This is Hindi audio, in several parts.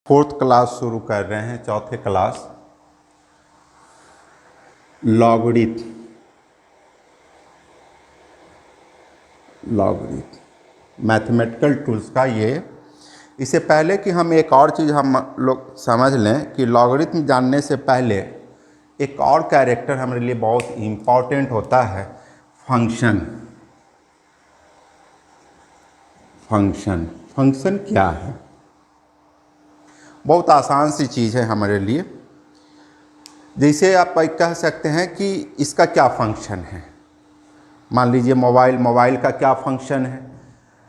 फोर्थ क्लास शुरू कर रहे हैं, चौथे क्लास लॉगरिथम मैथमेटिकल टूल्स का। ये इससे पहले कि हम एक और चीज़ हम लोग समझ लें कि लॉगरिथम जानने से पहले एक और कैरेक्टर हमारे लिए बहुत इम्पॉर्टेंट होता है, फंक्शन। फंक्शन क्या है? बहुत आसान सी चीज़ है हमारे लिए। जैसे आप कह सकते हैं कि इसका क्या फंक्शन है। मान लीजिए मोबाइल का क्या फंक्शन है।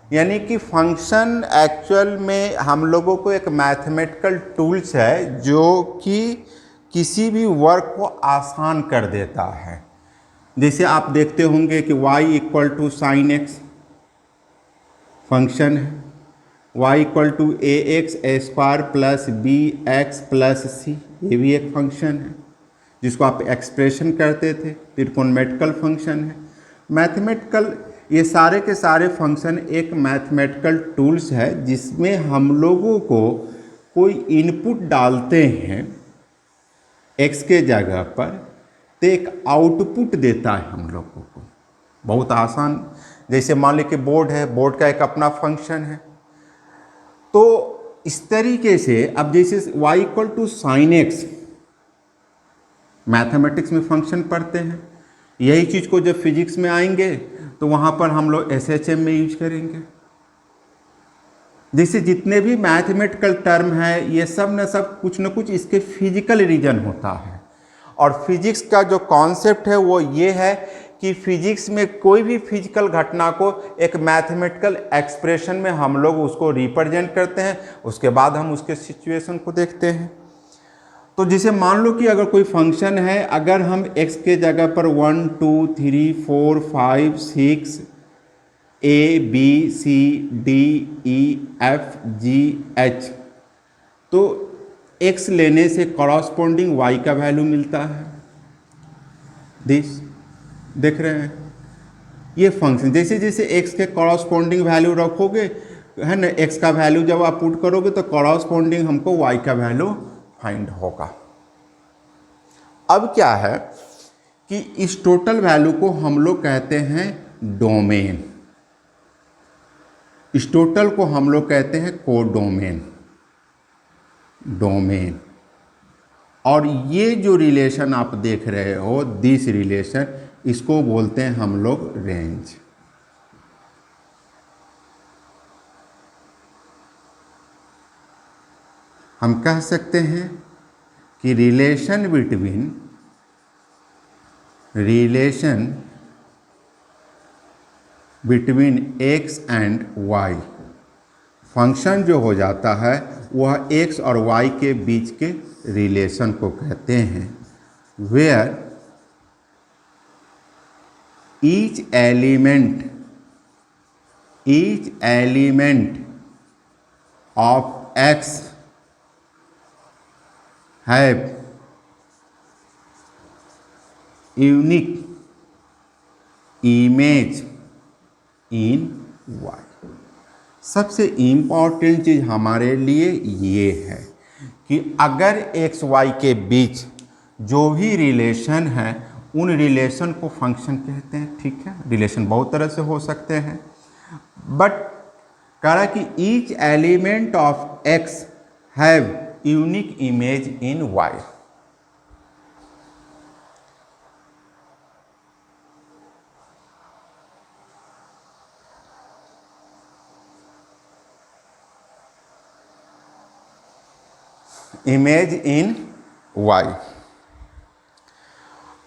यानी कि फंक्शन एक्चुअल में हम लोगों को एक मैथमेटिकल टूल्स है जो कि किसी भी वर्क को आसान कर देता है। जैसे आप देखते होंगे कि y = sin x फंक्शन है, y = ax² + bx + c, ये भी एक फंक्शन है जिसको आप एक्सप्रेशन करते थे, त्रिकोणमितिक फंक्शन है। मैथमेटिकल ये सारे के सारे फंक्शन एक मैथमेटिकल टूल्स है जिसमें हम लोगों को कोई इनपुट डालते हैं x के जगह पर तो एक आउटपुट देता है हम लोगों को। बहुत आसान। जैसे मान लीजिए कि बोर्ड है, बोर्ड का एक अपना फंक्शन है। तो इस तरीके से अब जैसे y = sin x मैथमेटिक्स में फंक्शन पढ़ते हैं, यही चीज़ को जब फिजिक्स में आएंगे तो वहाँ पर हम लोग SHM में यूज करेंगे। जैसे जितने भी मैथमेटिकल टर्म है ये सब न सब कुछ न कुछ इसके फिजिकल रीजन होता है। और फिजिक्स का जो कॉन्सेप्ट है वो ये है कि फिजिक्स में कोई भी फिजिकल घटना को एक मैथमेटिकल एक्सप्रेशन में हम लोग उसको रिप्रेजेंट करते हैं, उसके बाद हम उसके सिचुएशन को देखते हैं। तो जैसे मान लो कि अगर कोई फंक्शन है, अगर हम x के जगह पर 1 2 3 4 5 6 a b c d e f g h, तो x लेने से कॉरस्पॉन्डिंग y का वैल्यू मिलता है। देख रहे हैं ये फंक्शन। जैसे जैसे x के कॉरस्पॉन्डिंग वैल्यू रखोगे है ना, x का वैल्यू जब आप पुट करोगे तो कॉरस्पॉन्डिंग हमको y का वैल्यू फाइंड होगा। अब क्या है कि इस टोटल वैल्यू को हम लोग कहते हैं डोमेन। इस टोटल को हम लोग कहते हैं कोडोमेन। और ये जो रिलेशन आप देख रहे हो, दिस रिलेशन, इसको बोलते हैं हम लोग रेंज। हम कह सकते हैं कि relation between x and y, function जो हो जाता है वह x और y के बीच के रिलेशन को कहते हैं, where each element of x have unique image in y। सबसे इम्पॉर्टेंट चीज़ हमारे लिए ये है कि अगर x y के बीच जो भी रिलेशन है उन रिलेशन को फंक्शन कहते हैं। ठीक है, रिलेशन बहुत तरह से हो सकते हैं, बट कह रहा कि each element of x have unique image in y। Image in y।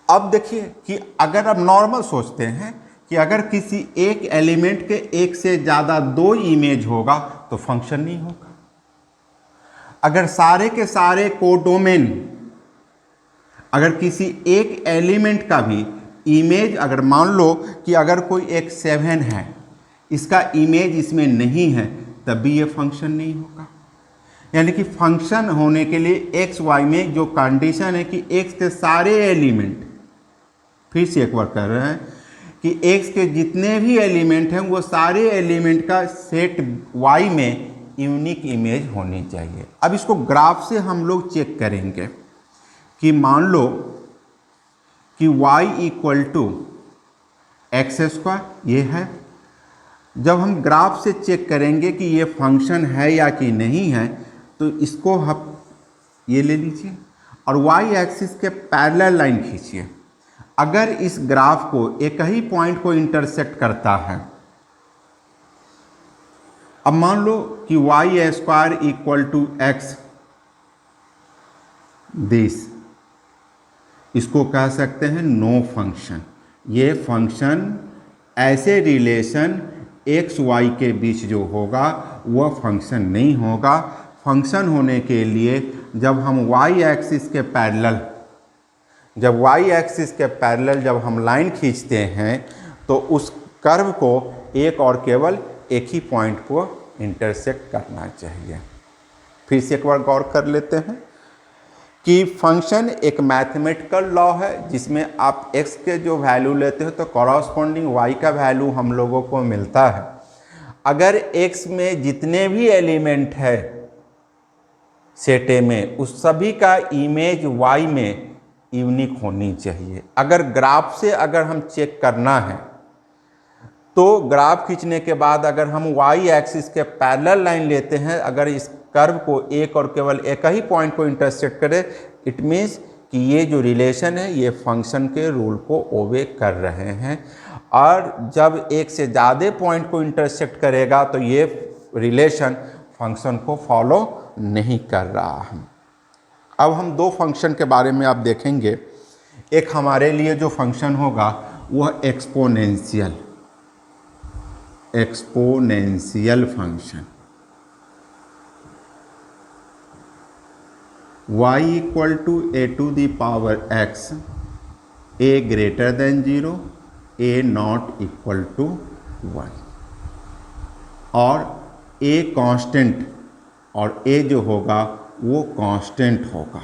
अब देखिए कि अगर आप नॉर्मल सोचते हैं कि अगर किसी एक एलिमेंट के एक से ज़्यादा दो इमेज होगा तो फंक्शन नहीं होगा। अगर सारे के सारे कोडोमेन, अगर किसी एक एलिमेंट का भी इमेज, अगर मान लो कि अगर कोई एक 7 है, इसका इमेज इसमें नहीं है, तब भी ये फंक्शन नहीं होगा। यानी कि फंक्शन होने के लिए x y में जो कंडीशन है कि x के सारे एलिमेंट, फिर से एक बार कर रहे हैं कि x के जितने भी एलिमेंट हैं वो सारे एलिमेंट का सेट y में यूनिक इमेज होनी चाहिए। अब इसको ग्राफ से हम लोग चेक करेंगे कि मान लो कि y equal to x square ये है। जब हम ग्राफ से चेक करेंगे कि ये फंक्शन है या कि नहीं है, तो इसको हम ये ले लीजिए और y एक्सिस के पैरेलल लाइन खींचिए। अगर इस ग्राफ को एक ही पॉइंट को इंटरसेक्ट करता है, अब मान लो कि y square equal to x this, इसको कह सकते हैं नो फंक्शन। ये फंक्शन ऐसे रिलेशन एक्स वाई के बीच जो होगा वह फंक्शन नहीं होगा। फंक्शन होने के लिए जब हम y एक्सिस के पैरेलल जब हम लाइन खींचते हैं तो उस कर्व को एक और केवल एक ही पॉइंट को इंटरसेक्ट करना चाहिए। फिर से एक बार गौर कर लेते हैं कि फंक्शन एक मैथमेटिकल लॉ है जिसमें आप x के जो वैल्यू लेते हो तो कॉरस्पॉन्डिंग y का वैल्यू हम लोगों को मिलता है। अगर x में जितने भी एलिमेंट है सेट ए में, उस सभी का इमेज y में यूनिक होनी चाहिए। अगर ग्राफ से अगर हम चेक करना है तो ग्राफ खींचने के बाद अगर हम y एक्सिस के पैरेलल लाइन लेते हैं, अगर इस कर्व को एक और केवल एक ही पॉइंट को इंटरसेक्ट करे, इट मीन्स कि ये जो रिलेशन है ये फंक्शन के रूल को ओबे कर रहे हैं। और जब एक से ज़्यादा पॉइंट को इंटरसेक्ट करेगा तो ये रिलेशन फंक्शन को फॉलो नहीं कर रहा है। अब हम दो फंक्शन के बारे में आप देखेंगे। एक हमारे लिए जो फंक्शन होगा वह exponential function y equal to a to the power x, a greater than 0, a not equal to 1, और a कांस्टेंट और a जो होगा वो कांस्टेंट होगा।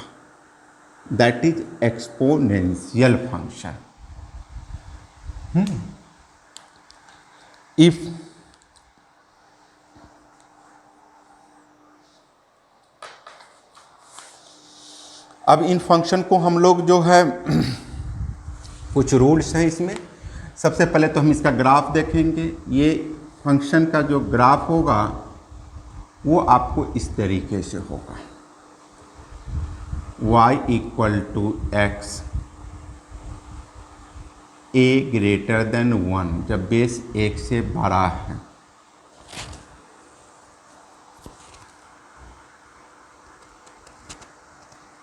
That is exponential function. If अब इन फंक्शन को हम लोग जो है कुछ रूल्स हैं इसमें। सबसे पहले तो हम इसका ग्राफ देखेंगे। ये फंक्शन का जो ग्राफ होगा वो आपको इस तरीके से होगा, y equal to x, a greater than 1, जब बेस 1 से बड़ा है,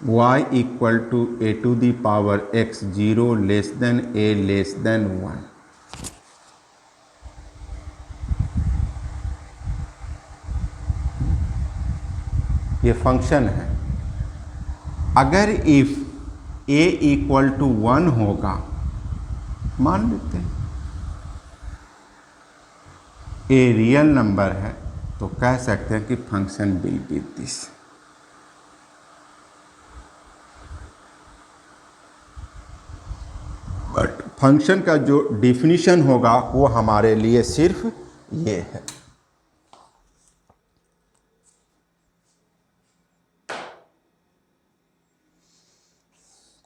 y equal to a to the power x, 0 less than a less than 1। ये फंक्शन है। अगर इफ a इक्वल टू 1 होगा, मान लेते हैं a रियल नंबर है, तो कह सकते हैं कि function will be this. But function का जो डिफिनीशन होगा वो हमारे लिए सिर्फ ये है।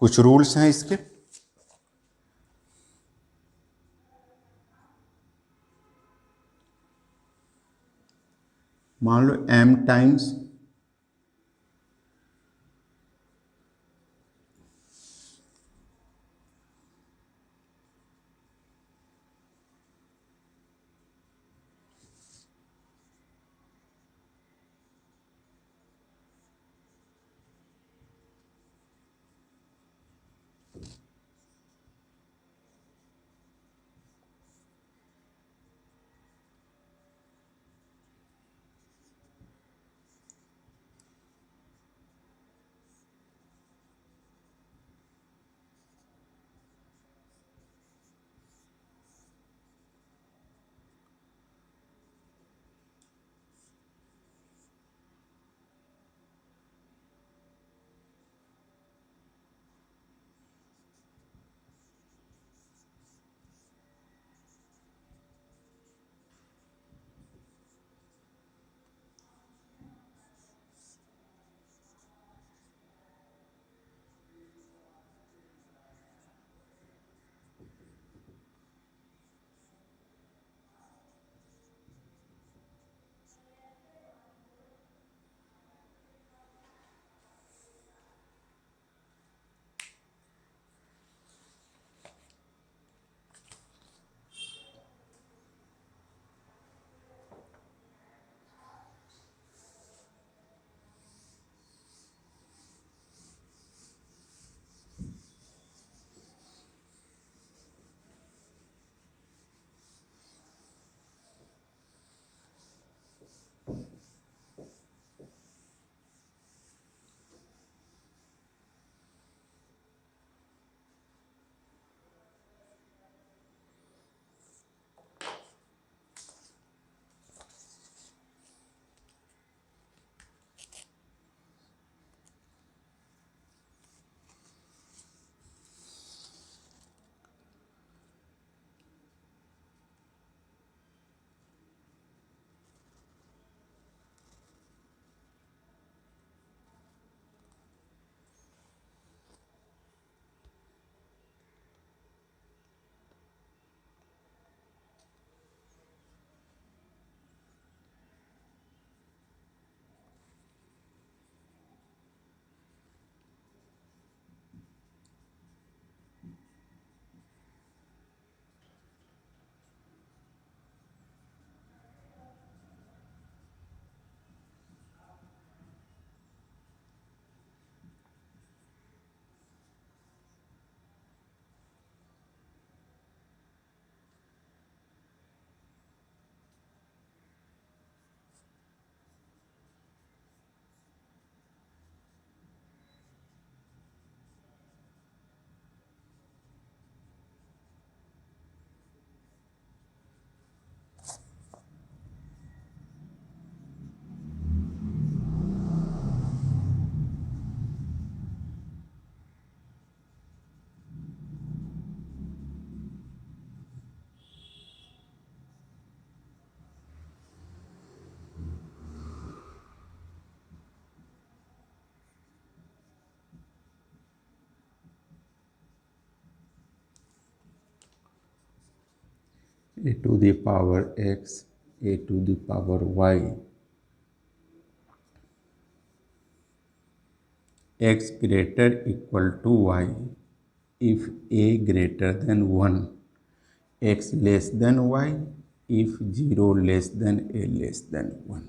कुछ रूल्स हैं इसके। मान लो m times a to the power x, a to the power y, x greater equal to y if a greater than 1, x less than y if 0 less than a less than 1।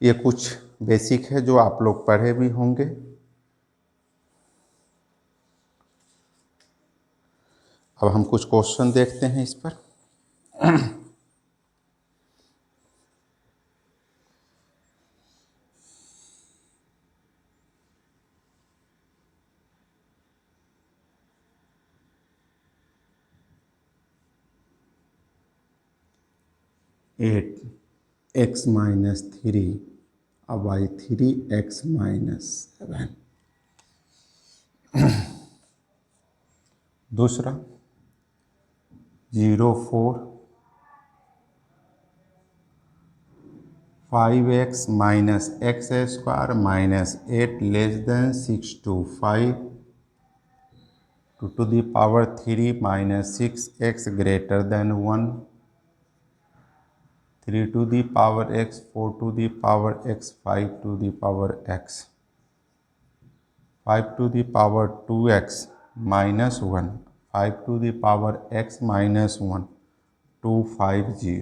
ये कुछ बेसिक है जो आप लोग पढ़े भी होंगे। अब हम कुछ क्वेश्चन देखते हैं इस पर। एट एक्स माइनस 3 अब वाई 3x माइनस 7। दूसरा 0 4 5x minus x square minus 8 less than 6 to 5 2 to the power 3 minus 6x greater than 1 3 to the power x 4 to the power x 5 to the power x 5 to the power 2x minus 1 5 to the power x minus 1 250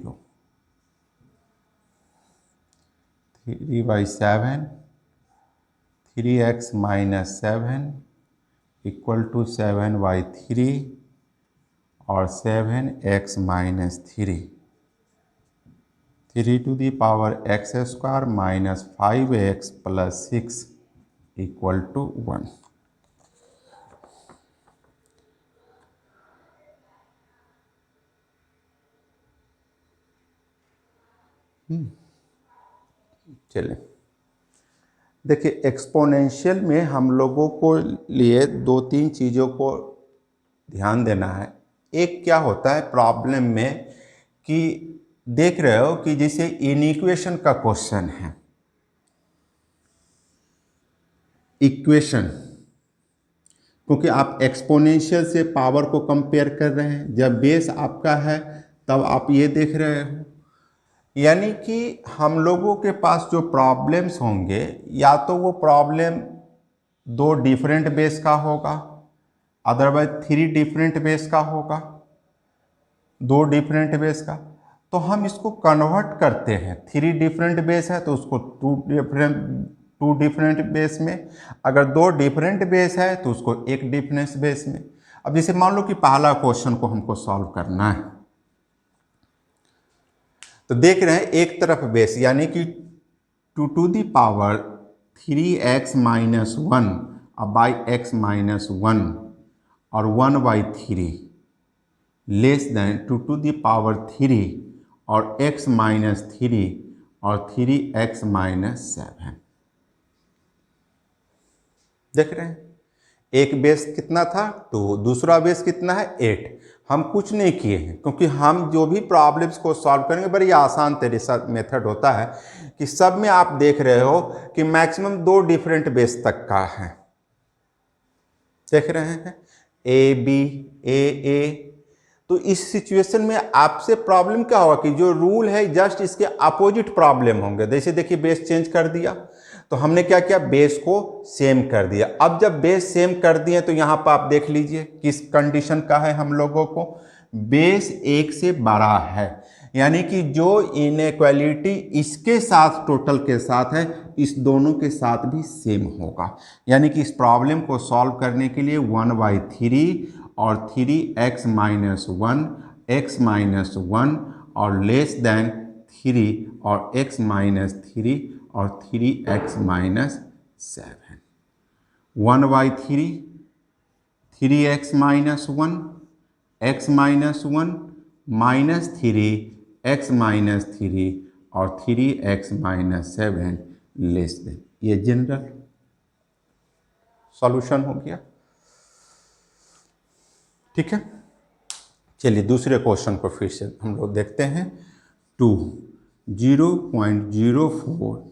3 by 7 3x minus 7 equal to 7 by 3 और 7x minus 3 3 to the power x square minus 5x plus 6 equal to 1। चलिए देखिए, एक्सपोनेंशियल में हम लोगों को लिए दो तीन चीज़ों को ध्यान देना है। एक क्या होता है प्रॉब्लम में कि देख रहे हो कि जैसे इनइक्वेशन का क्वेश्चन है, इक्वेशन, क्योंकि आप एक्सपोनेंशियल से पावर को कंपेयर कर रहे हैं, जब बेस आपका है तब आप ये देख रहे हो। यानी कि हम लोगों के पास जो प्रॉब्लम्स होंगे या तो वो प्रॉब्लम दो डिफरेंट बेस का होगा, अदरवाइज 3 डिफरेंट बेस का होगा, 2 डिफरेंट बेस का, तो हम इसको कन्वर्ट करते हैं। 3 डिफरेंट बेस है तो उसको 2 डिफरेंट बेस में, अगर 2 डिफरेंट बेस है तो उसको 1 डिफरेंट बेस में। अब जैसे मान लो कि पहला क्वेश्चन को हमको सॉल्व करना है, तो देख रहे हैं एक तरफ बेस यानी कि 2 to the power 3x minus 1 by x minus 1 और 1 by 3 less than 2 to the power 3 और x minus 3 और 3x minus 7। देख रहे हैं एक बेस कितना था 2, दूसरा बेस कितना है 8। हम कुछ नहीं किए हैं, क्योंकि हम जो भी प्रॉब्लम्स को सॉल्व करेंगे बड़ी आसान तरीका मेथड होता है कि सब में आप देख रहे हो कि मैक्सिमम 2 डिफरेंट बेस तक का है। देख रहे हैं ए बी ए। तो इस सिचुएशन में आपसे प्रॉब्लम क्या होगा कि जो रूल है जस्ट इसके अपोजिट प्रॉब्लम होंगे। जैसे देखिए बेस चेंज कर दिया तो हमने क्या किया, बेस को सेम कर दिया। अब जब बेस सेम कर दिए तो यहाँ पर आप देख लीजिए किस कंडीशन का है हम लोगों को, बेस 1 से बड़ा है, यानी कि जो इनइक्वालिटी इसके साथ टोटल के साथ है इस दोनों के साथ भी सेम होगा। यानी कि इस प्रॉब्लम को सॉल्व करने के लिए 1/3 और 3x माइनस 1 x माइनस 1 और लेस देन 3 और x माइनस 3 और 3x minus 7 1/3 3x minus 1 x minus 1 minus 3 x minus 3 और 3x माइनस 7 लेस देन। ये जनरल सॉल्यूशन हो गया। ठीक है, चलिए दूसरे क्वेश्चन को फिर से हम लोग देखते हैं। 0.04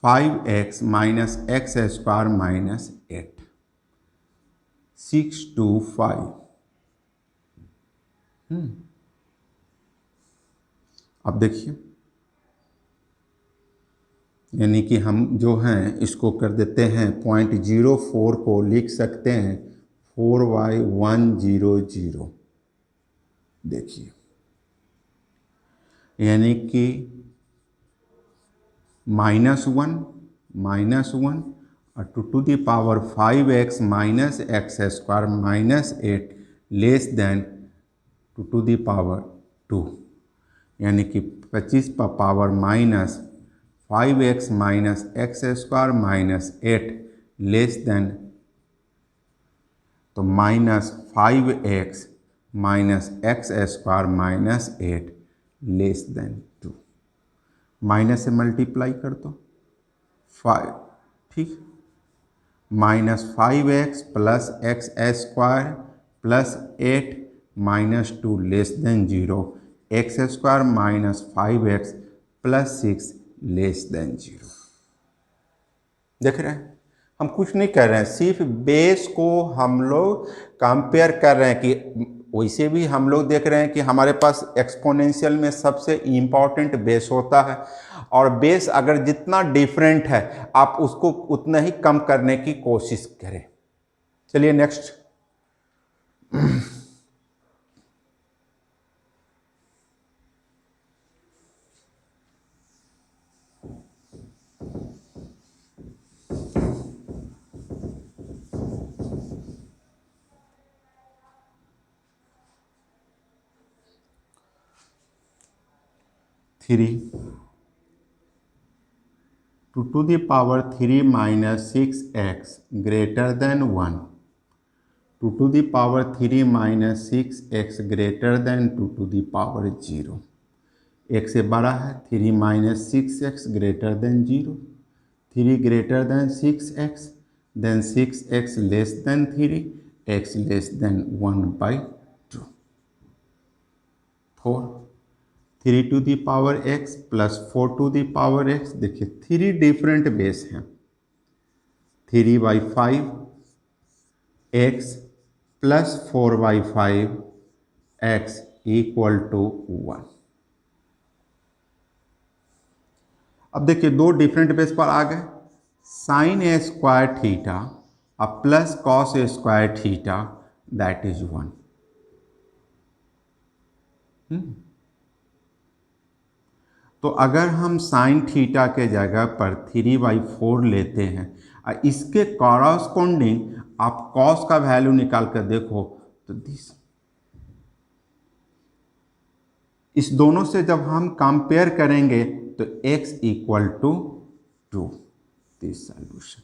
5x minus x square minus 8 625। अब देखिए, यानी कि हम जो हैं इसको कर देते हैं 0.04 को लिख सकते हैं 4y100। देखिए, यानी कि -1 और 2 to the power 5x minus x square -8 less than 2 to the power 2, यानी कि 25 पर power -5x minus x square -8 less than, तो -5x minus x square -8 less than 2। Minus से मल्टीप्लाई कर दो 5, ठीक, -5x plus x square plus 8 -2 less than 0, x square -5x plus 6 less than 0। देख रहे हैं, हम कुछ नहीं कर रहे हैं, सिर्फ बेस को हम लोग कंपेयर कर रहे हैं। कि वैसे भी हम लोग देख रहे हैं कि हमारे पास एक्सपोनेंशियल में सबसे इम्पॉर्टेंट बेस होता है, और बेस अगर जितना डिफरेंट है आप उसको उतना ही कम करने की कोशिश करें। चलिए next. Three 2 to the power 3 minus 6x greater than 1, 2 to the power 3 minus 6x greater than 2 to the power 0। एक से बड़ा है 3 minus 6x greater than 0, 3 greater than 6x, then 6x less than 3, x less than 1/2। 4 3 to the power x plus 4 to the power x। देखिए 3 डिफरेंट बेस हैं, 3/5 x plus 4/5 x equal to 1। अब देखिए दो डिफरेंट बेस पर आ गए, साइन ए स्क्वायर थीटा और plus cos a square theta that is 1। तो अगर हम साइन थीटा के जगह पर 3/4 लेते हैं और इसके कॉरस्पॉन्डिंग आप कॉस का वैल्यू निकाल कर देखो तो दिस, इस दोनों से जब हम कंपेयर करेंगे तो x equal to 2, this solution.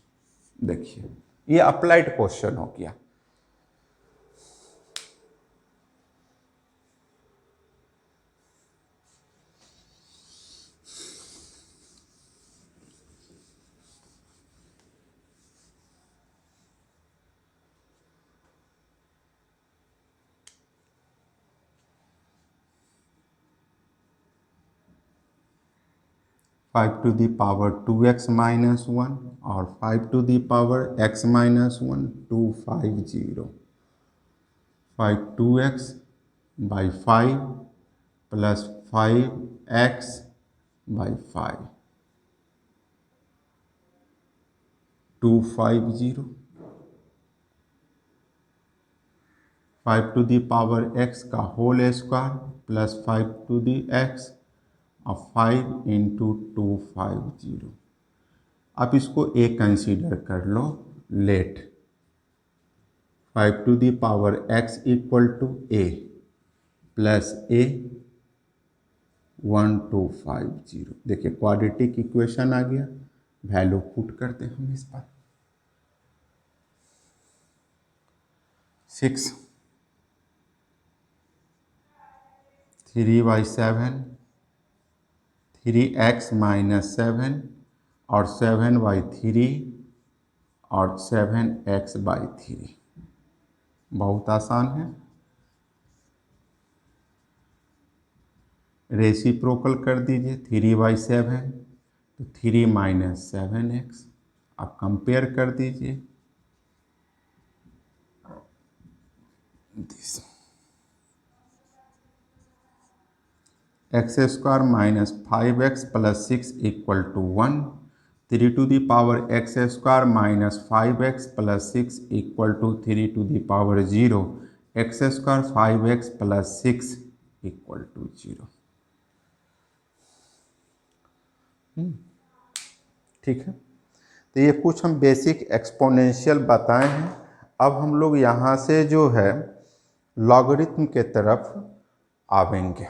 देखिए ये अप्लाइड क्वेश्चन हो गया। Five to the power 2x minus 1 और 5 to the power x minus 1 250। 5 2x by 5 plus 5x by 5 250। 5 to the power x का whole square plus 5 to the x और 5 into 250। आप इसको a कंसीडर कर लो, let 5 to the power x equal to a plus a 1250। देखिए क्वाड्रेटिक इक्वेशन आ गया, वैल्यू पुट करते हैं हम इस पर। 6 3/7 3x माइनस 7 और 7/3 और 7x/3। बहुत आसान है, रेसिप्रोकल कर दीजिए 3/7 तो 3 माइनस 7x। आप कंपेयर कर दीजिए this x square minus 5x plus 6 equal to 1, 3 to the power x square minus 5x plus 6 equal to 3 to the power 0, x square 5x plus 6 equal to 0। ठीक है, तो ये कुछ हम बेसिक एक्सपोनेंशियल बताए हैं। अब हम लोग यहाँ से जो है लॉगरिथम के तरफ आवेंगे।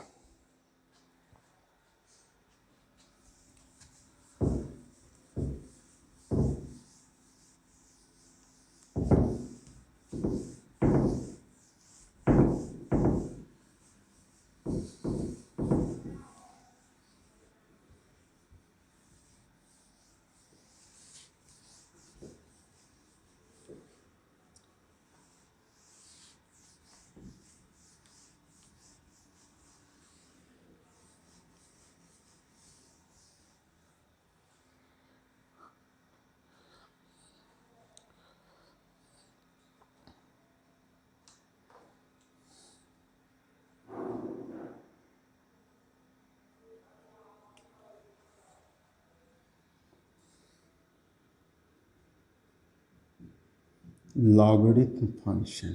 Logarithm function,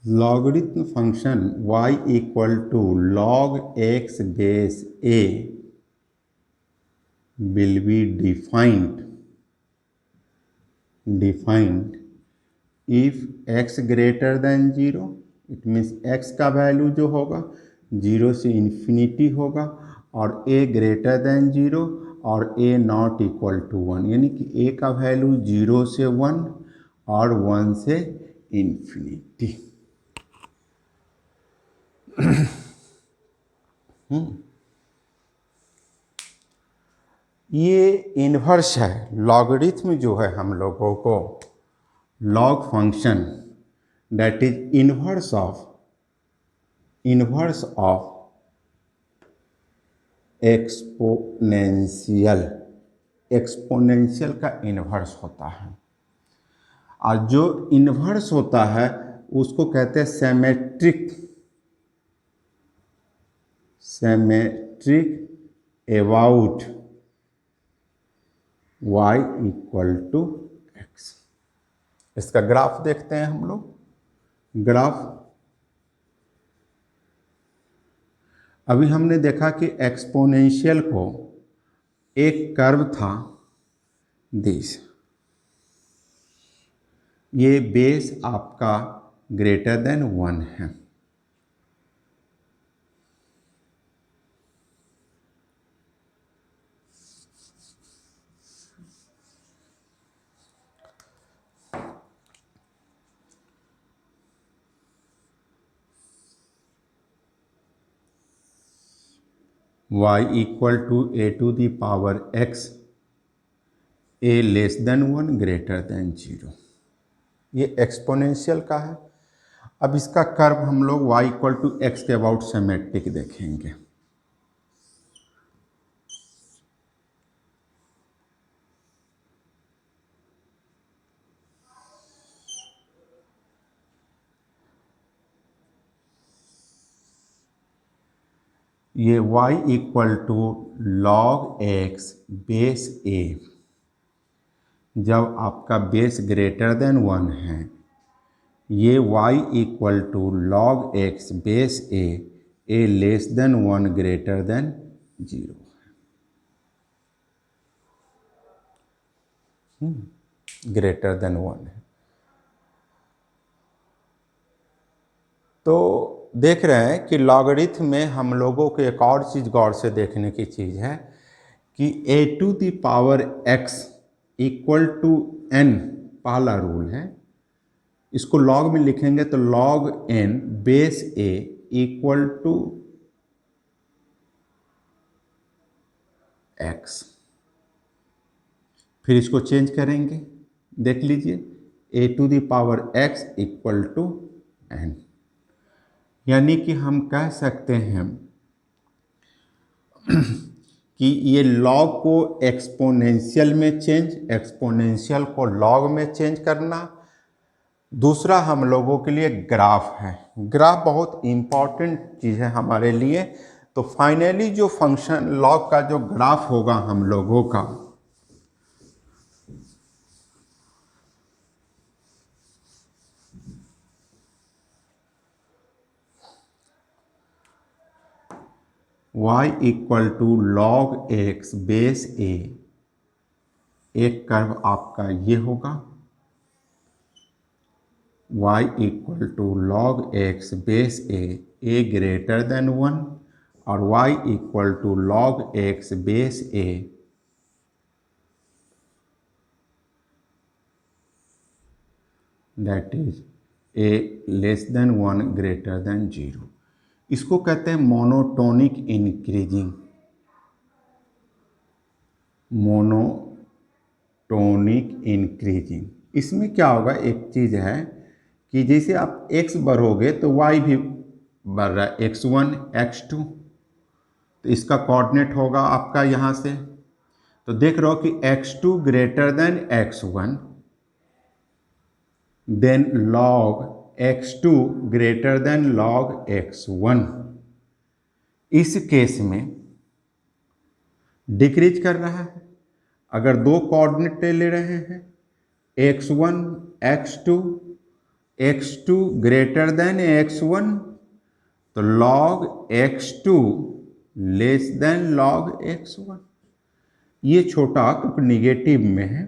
logarithm function y equal to log x base a will be defined if x greater than 0, it means x का वैल्यू जो होगा 0 से इन्फिनिटी होगा, और a ग्रेटर देन 0 और a नॉट इक्वल टू 1, यानी कि a का वैल्यू 0 से 1 और 1 से इन्फिनिटी। ये इन्वर्स है, लॉगरिथम जो है हम लोगों को log function that is inverse of exponential का इन्वर्स होता है, और जो इन्वर्स होता है उसको कहते हैं symmetric about y equal to x। इसका ग्राफ देखते हैं हम लोग। ग्राफ अभी हमने देखा कि एक्सपोनेंशियल को एक कर्व था दिस, ये बेस आपका ग्रेटर देन 1 है, y equal to a to the power x, a less than 1 greater than 0। ये एक्सपोनेंशियल का है। अब इसका कर्व हम लोग y इक्वल टू x के अबाउट सिमेट्रिक देखेंगे। ये y equal to log x base a, जब आपका बेस ग्रेटर देन 1 है, ये y equal to log x base a less than 1 greater than 0 है, ग्रेटर देन 1 है। तो देख रहे हैं कि लॉगरिथम में हम लोगों को एक और चीज़ गौर से देखने की चीज़ है कि a to the power x equal to n पहला रूल है। इसको लॉग में लिखेंगे तो log n base a equal to x। फिर इसको चेंज करेंगे, देख लीजिए a to the power x equal to n, यानी कि हम कह सकते हैं कि ये लॉग को एक्सपोनेंशियल में चेंज, एक्सपोनेंशियल को लॉग में चेंज करना। दूसरा हम लोगों के लिए ग्राफ है। ग्राफ बहुत इम्पॉर्टेंट चीज़ है हमारे लिए। तो फाइनली जो फंक्शन लॉग का जो ग्राफ होगा हम लोगों का, y equal to log X base A, एक कर्व आपका ये होगा y equal to log X base A greater than 1, और y equal to log X base A that is A less than 1 greater than 0। इसको कहते हैं मोनोटोनिक इंक्रीजिंग, मोनोटोनिक इंक्रीजिंग। इसमें क्या होगा, एक चीज़ है कि जैसे आप x बढ़ोगे तो y भी बढ़ रहा है, x1 x2, तो इसका कोऑर्डिनेट होगा आपका यहाँ से। तो देख रहे हो कि x2 greater than x1, then log x2 greater than log x1। इस केस में डिक्रीज कर रहा है। अगर दो कोऑर्डिनेट ले रहे हैं x1 x2, x2 greater than x1, तो log x2 less than log x1। ये छोटा क्योंकि निगेटिव में है।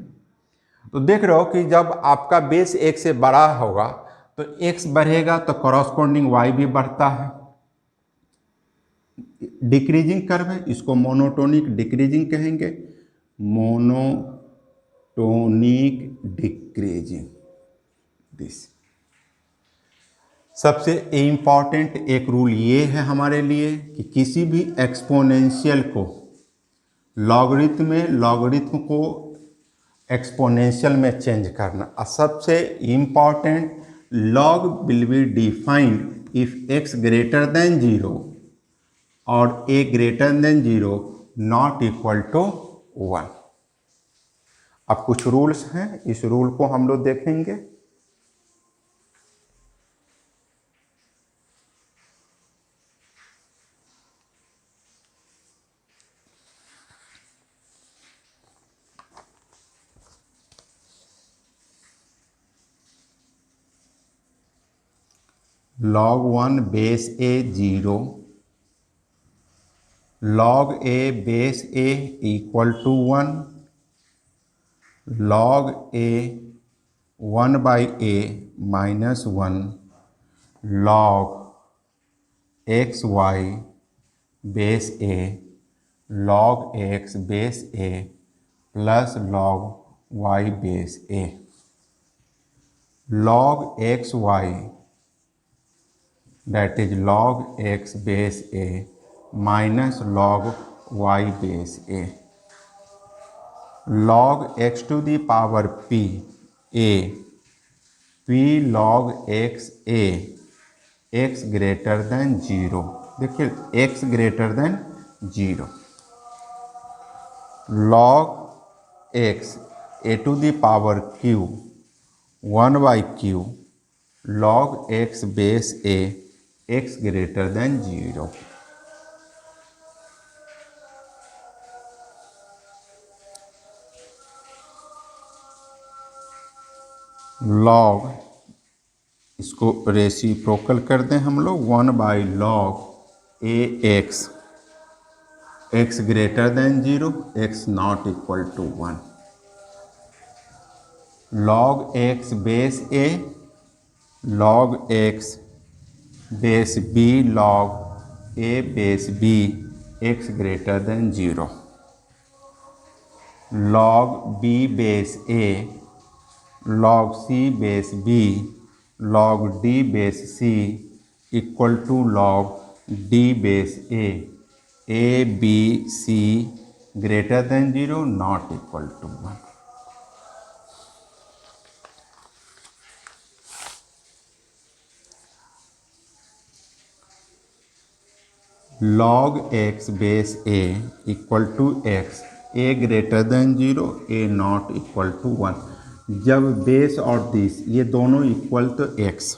तो देख रहे हो कि जब आपका बेस एक से बड़ा होगा तो x बढ़ेगा तो कॉरस्पॉन्डिंग y भी बढ़ता है। डिक्रीजिंग कर्व है, इसको मोनोटोनिक डिक्रीजिंग कहेंगे, मोनोटोनिक डिक्रीजिंग। दिस सबसे इम्पॉर्टेंट एक रूल ये है हमारे लिए कि किसी भी एक्सपोनेंशियल को लॉगरिथम में, लॉगरिथम को एक्सपोनेंशियल में चेंज करना। और सबसे important, log will be defined if X greater than 0 और A greater than 0 not equal to 1। अब कुछ रूल्स हैं, इस रूल को हम लोग देखेंगे। log 1 base a 0, log a base a equal to 1, log a 1 by a minus 1, log x y base a, log x base a plus log y base a। log x y that is log x base a minus log y base a, log x to the power p a, p log x a, x greater than 0। देखिए x greater than 0, log x a to the power q 1 by q, log x base a, x greater than 0। log, इसको रेसिप्रोकल कर दें हम लोग, 1 by log a x, x greater than 0, x not equal to 1, log x base a, log x base b, log a base b, x greater than 0, log b base a, log c base b, log d base c equal to log d base a b c greater than 0 not equal to 1। log x base a equal to x, a greater than 0, a not equal to 1। जब बेस और दिस ये दोनों इक्वल तो x।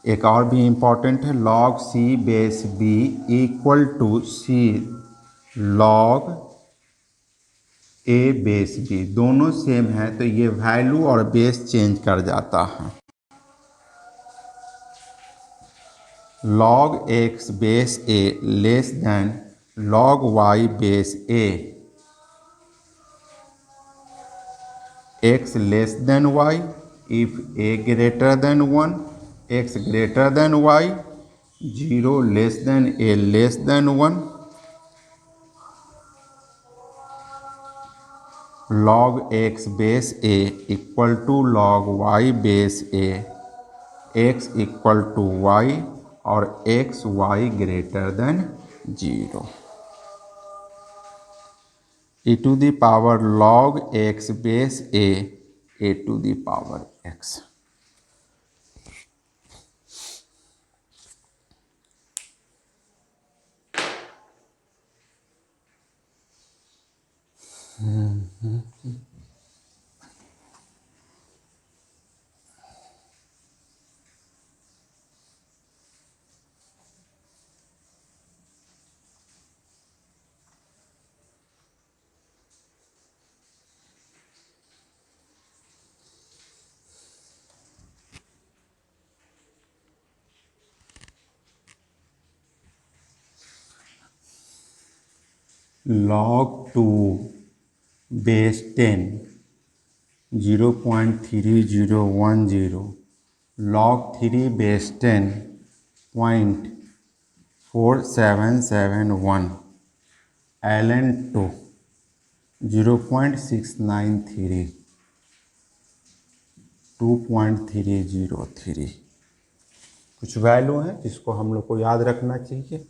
एक और भी इम्पॉर्टेंट है, log c base b equal to c log a base b, दोनों सेम है तो ये वैल्यू और बेस चेंज कर जाता है। log x base a less then log y base a, x less then y, if a greater than 1, x greater than y, 0 less than a less than 1, log x base a equal to log y base a, x equal to y और x y greater than 0। e to the power log x base a to the power x। log 2 base 10 0.3010, log 3 base 10 0.4771, ln 2 0.693, 2.303। कुछ वैल्यू है जिसको हम लोग को याद रखना चाहिए।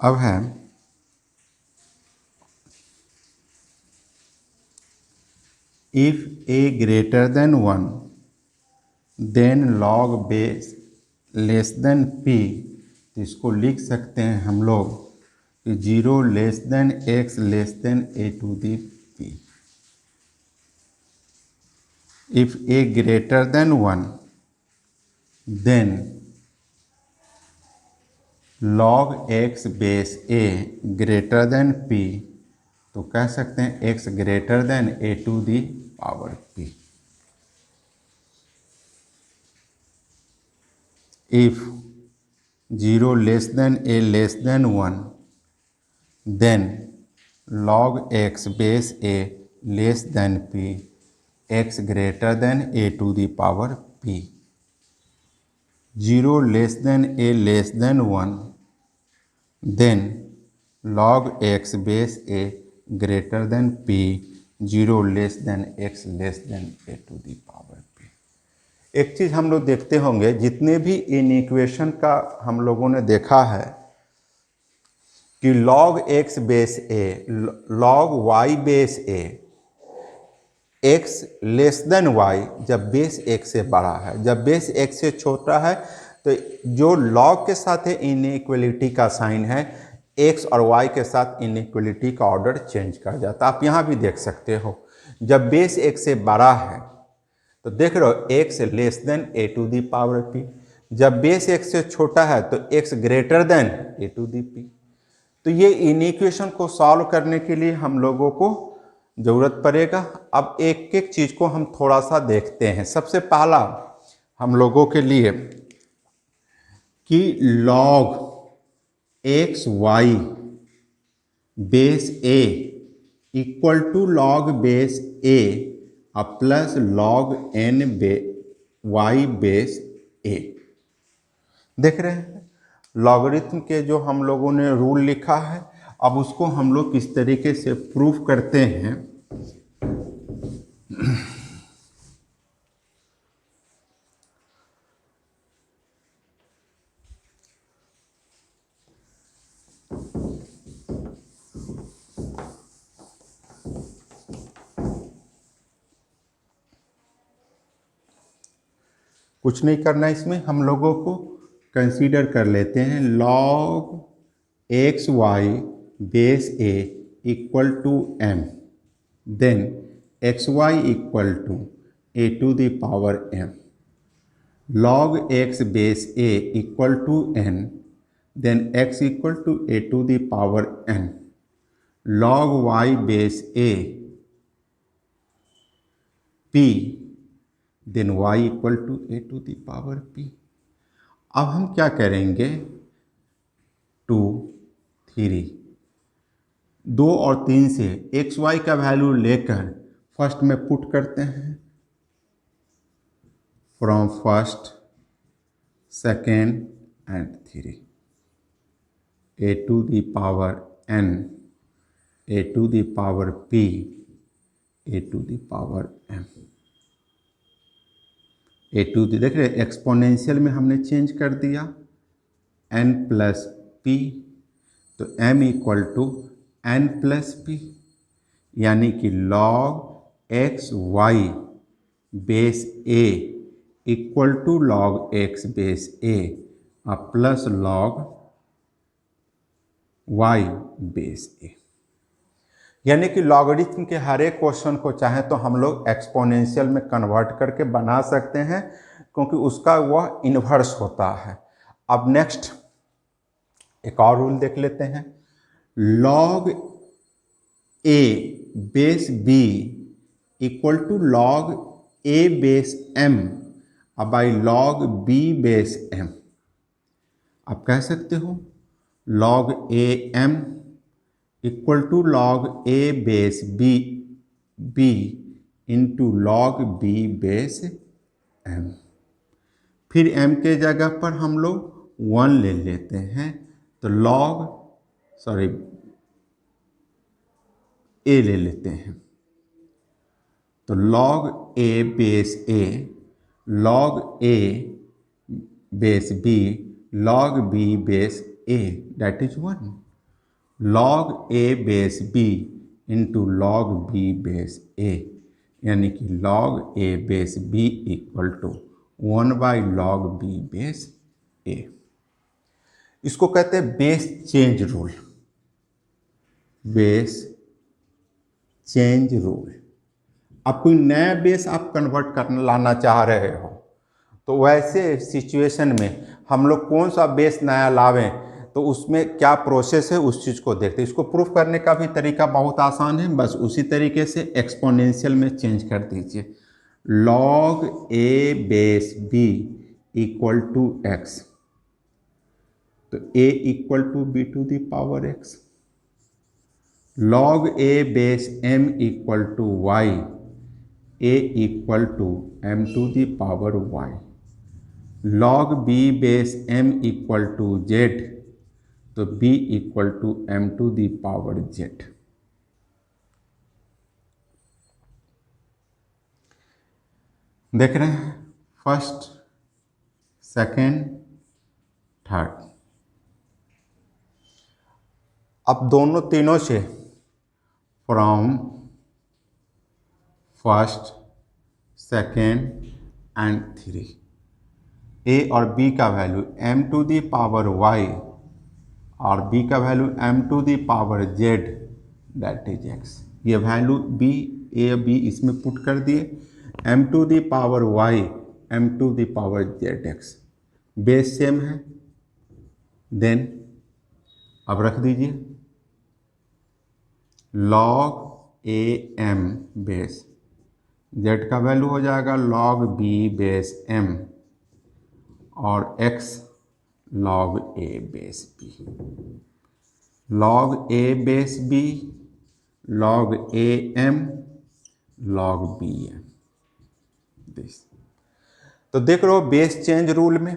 अब है if a greater than 1 then log base less than p, तो इसको लिख सकते हैं हम लोग कि 0 less than x less than a to the p। If a greater than 1 then log x base a greater than p, तो कह सकते हैं x greater than a to the power p। If 0 less than a less than 1 then log x base a less than p, x greater than a to the power p। 0 less than a less than 1 then log x base a greater than p, 0 less than x less than a to the power p। एक चीज़ हम लोग देखते होंगे, जितने भी इन इक्वेशन का हम लोगों ने देखा है कि log x base a, log y base a, x less then y जब बेस x से बड़ा है, जब बेस x से छोटा है तो जो log के साथ है इनइक्वलिटी का साइन है, x और y के साथ इनइक्वलिटी का ऑर्डर चेंज कर जाता है। आप यहाँ भी देख सकते हो, जब बेस x से बड़ा है तो देख रहे हो x less than a to the power p, जब बेस x से छोटा है तो x greater than a to the p। तो ये इनइक्वेशन को सॉल्व करने के लिए हम लोगों को ज़रूरत पड़ेगा। अब एक एक चीज़ को हम थोड़ा सा देखते हैं। सबसे पहला हम लोगों के लिए कि log x y base a equal to log base a plus log n y base a। देख रहे हैं लॉगरिथम के जो हम लोगों ने रूल लिखा है, अब उसको हम लोग किस तरीके से प्रूफ करते हैं। कुछ नहीं करना इसमें हम लोगों को, कंसीडर कर लेते हैं log x y base a equal to m, then x y equal to a to the power m, log x base a equal to n, then x equal to a to the power n, log y base a p, then y equal to a to the power p। अब हम क्या करेंगे, 2, 3, 2 और 3 से एक्स वाई का वैल्यू लेकर फर्स्ट में पुट करते हैं, from first, second and 3, a to the power n, a to the power p, a to the power m, a to the, देख रहे एक्सपोनेंशियल में हमने चेंज कर दिया n प्लस p, तो m equal to n plus p, यानी कि log x y base a equal to log x base a plus log y base a। यानी कि लॉगरिथम के हर एक क्वेश्चन को चाहे तो हम लोग एक्सपोनेंशियल में कन्वर्ट करके बना सकते हैं, क्योंकि उसका वह इन्वर्स होता है। अब नेक्स्ट एक और रूल देख लेते हैं, log a base b equal to log a base m by log b base m। आप कह सकते हो log a m equal to log a base b into log b base m। फिर m के जगह पर हम लोग 1 ले लेते हैं, तो a ले लेते हैं, तो log a base a, log a base b, log b base a, that is 1, log a base b into log b base a, यानी कि log a base b equal to 1 by log b base a। इसको कहते हैं base change rule, base change rule. अब कोई नया बेस आप कन्वर्ट करना लाना चाह रहे हो, तो वैसे सिचुएशन में हम लोग कौन सा बेस नया लावें, तो उसमें क्या प्रोसेस है उस चीज़ को देखते हैं। इसको प्रूफ करने का भी तरीका बहुत आसान है, बस उसी तरीके से एक्सपोनेंशियल में चेंज कर दीजिए। log a base b equal to x, तो a equal to b to the power x, log a base m equal to y, a equal to m to the power y, log b base m equal to z, तो b equal to m to the power z। देख रहे हैं, फर्स्ट, सेकेंड, थर्ड। अब दोनों तीनों से from first, second and 3, a और b का value m to the power y और b का value m to the power z, that is x। ये वैल्यू b, a, b इसमें पुट कर दिए, m to the power y, m to the power z x, base same है। देन अब रख दीजिए log a m base, z का वैल्यू हो जाएगा log b बेस m और x log a base b, log a base b, log a m, log b m। तो देख रहे हो बेस चेंज रूल में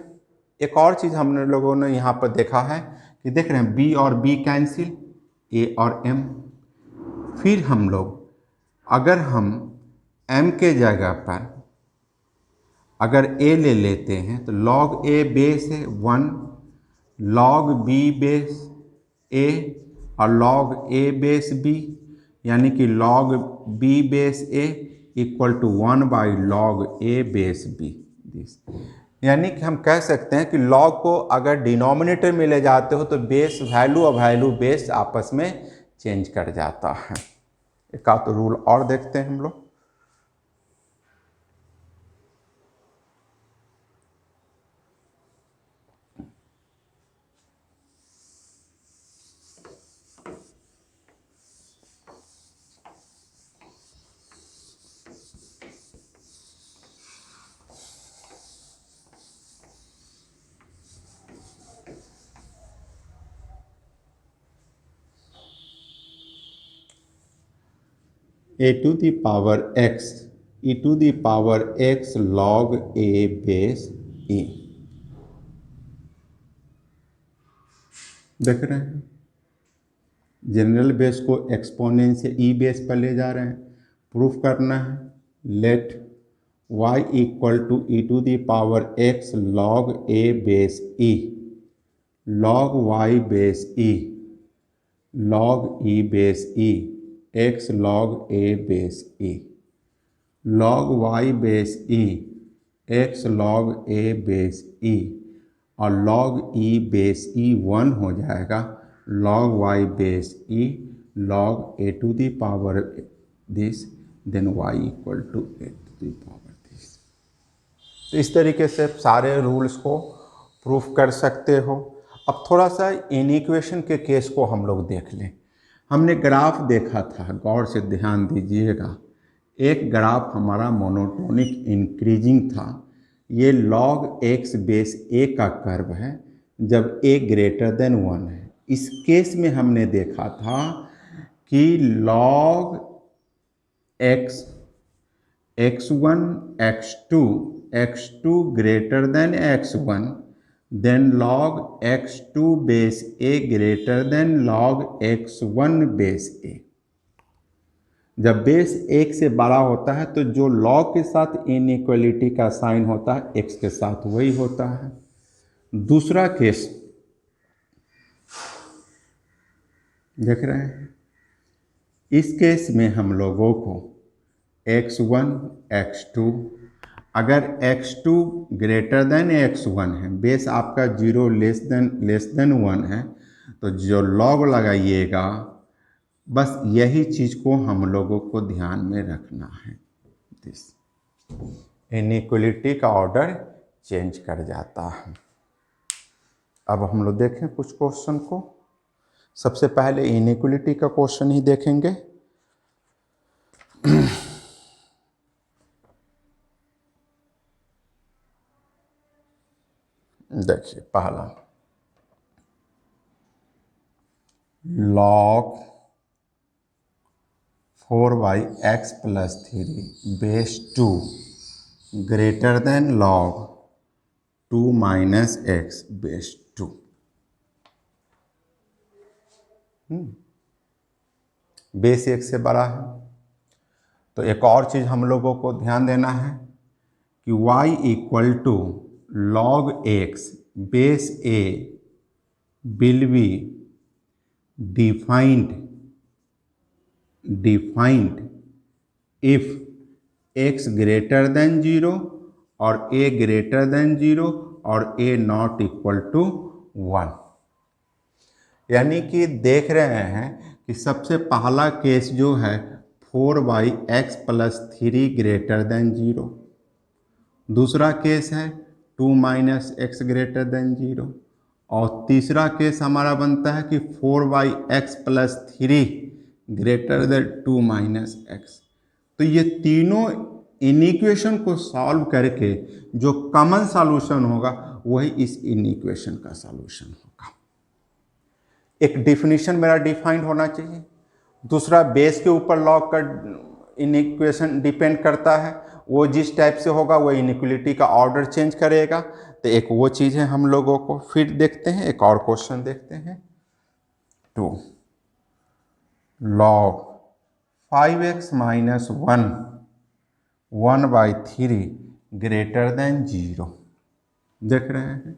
एक और चीज़ हमने लोगों ने यहाँ पर देखा है कि देख रहे हैं b और b कैंसिल, a और m। फिर हम लोग अगर हम m के जगह पर अगर a ले लेते हैं, तो log a बेस है 1, log b बेस a और log a बेस b, यानी कि log b base a equal to 1 by log a base b। यानी कि हम कह सकते हैं कि लॉग को अगर डिनोमिनेटर में ले जाते हो तो बेस वैल्यू और वैल्यू बेस आपस में चेंज कर जाता है। एक आध रूल और देखते हैं हम लोग। a to the power x e to the power x log a base e। देख रहे हैं, जनरल बेस को एक्सपोनेंट से ई बेस पर ले जा रहे हैं। प्रूफ करना है, let y equal to e to the power x log a base e, log y base e, log e base e, x log a base e, log y base e, x log a base e, और log e बेस e 1 हो जाएगा, log y base e log a to the power this, then y equal to a to the power this। तो इस तरीके से सारे रूल्स को प्रूफ कर सकते हो। अब थोड़ा सा इनइक्वेशन के केस को हम लोग देख लें। हमने ग्राफ देखा था, गौर से ध्यान दीजिएगा। एक ग्राफ हमारा मोनोटोनिक इंक्रीजिंग था। ये log x बेस a का कर्व है जब a ग्रेटर देन 1 है। इस केस में हमने देखा था कि log x x1 x2 greater than x1, then log x2 base a greater than log x1 base a। जब बेस 1 से बड़ा होता है तो जो log के साथ इनइक्वलिटी का साइन होता है x के साथ वही होता है। दूसरा केस देख रहे हैं, इस केस में हम लोगों को x1 x2, अगर x2 ग्रेटर देन x1 है, बेस आपका 0 लेस देन 1 है, तो जो log लगाइएगा बस यही चीज़ को हम लोगों को ध्यान में रखना है। दिस इनइक्वलिटी का ऑर्डर चेंज कर जाता है। अब हम लोग देखें कुछ क्वेश्चन को। सबसे पहले इनइक्वलिटी का क्वेश्चन ही देखेंगे। देखिए पहला, log 4x + 3 base 2 greater than log 2 - x base 2। Base 1 से बड़ा है। तो एक और चीज़ हम लोगों को ध्यान देना है कि y equal to log x base a will be defined if x greater than 0 और a ग्रेटर देन 0 और a नॉट इक्वल टू 1। यानी कि देख रहे हैं कि सबसे पहला केस जो है 4x + 3 ग्रेटर देन 0, दूसरा केस है 2 - x ग्रेटर देन 0, और तीसरा केस हमारा बनता है कि 4x + 3 ग्रेटर देन 2 - x। तो ये तीनों इनइक्वेशन को सॉल्व करके जो कॉमन सॉल्यूशन होगा वही इस इनइक्वेशन का सॉल्यूशन होगा। एक डिफिनीशन मेरा डिफाइंड होना चाहिए। दूसरा, बेस के ऊपर लॉग का इनइक्वेशन डिपेंड करता है, वो जिस टाइप से होगा वो इनइक्वलिटी का ऑर्डर चेंज करेगा। तो एक वो चीज़ है हम लोगों को। फिर देखते हैं एक और क्वेश्चन देखते हैं। 2 log 5x - 1/3 ग्रेटर देन 0। देख रहे हैं,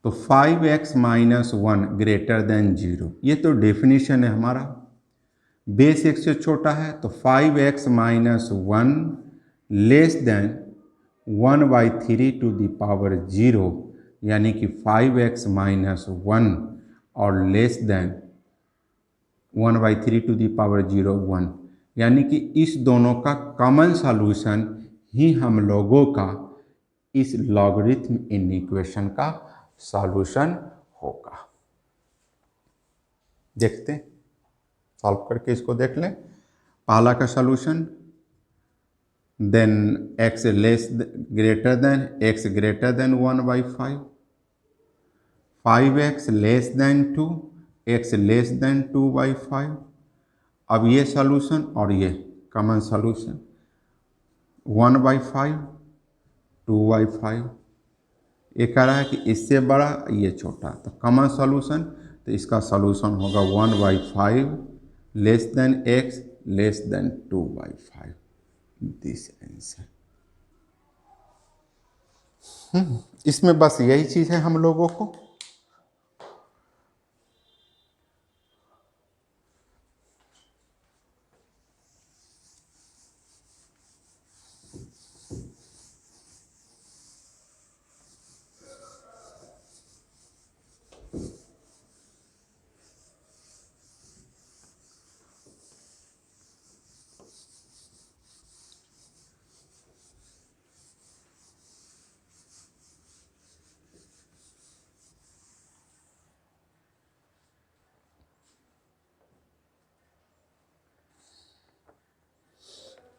तो 5x - 1 ग्रेटर देन 0, ये तो डेफिनेशन है हमारा। बेस 1 से छोटा है तो 5x - 1 less than 1/3 to the power 0 यानी कि 5x माइनस 1 और less than 1/3 to the power 0 1, यानी कि इस दोनों का कॉमन सॉल्यूशन ही हम लोगों का इस लॉगरिथम इक्वेशन का सॉल्यूशन होगा। देखते हैं, सॉल्व करके इसको देख लें। पहला का solution, then x greater than 1/5, 5x less than 2, x less than 2/5। अब ये सॉल्यूशन और ये कॉमन सॉल्यूशन 1/5, 2/5, ये कह रहा है कि इससे बड़ा ये छोटा, तो कॉमन सॉल्यूशन, तो इसका सॉल्यूशन होगा 1/5 less than x less than 2/5, this answer. इसमें बस यही चीज है हम लोगों को।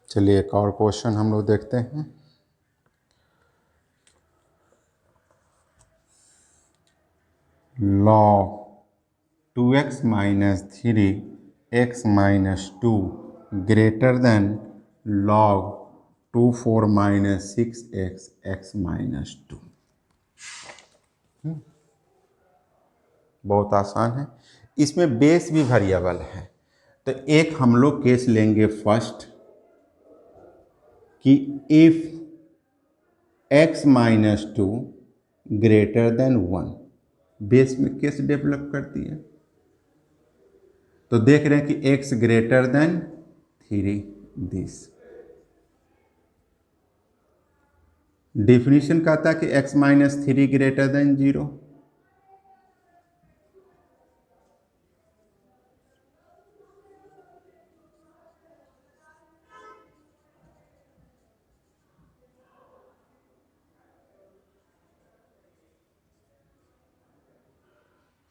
चलिए एक और क्वेश्चन हम लोग देखते हैं। Log 2x minus 3x minus 2 greater than log 24 minus 6x x minus 2। बहुत आसान है। इसमें बेस भी वेरिएबल है, तो एक हम लोग केस लेंगे फर्स्ट कि if x minus 2 greater than 1, base में केस डेवलप करती है। तो देख रहे हैं कि x greater then 3, this definition कहता है कि x माइनस 3 ग्रेटर देन 0।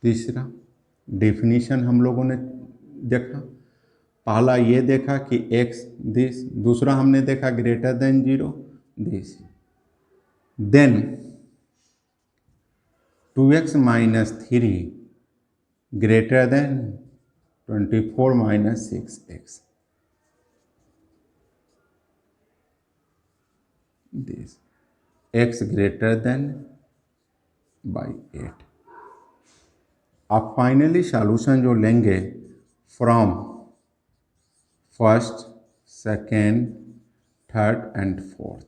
तीसरा डिफिनीशन हम लोगों ने देखा, पहला ये देखा कि x दिस, दूसरा हमने देखा greater than 0 this, then 2x minus 3 greater than 24 minus 6x this, x greater than by 8। आप फाइनली सॉल्यूशन जो लेंगे from first, second, third and fourth,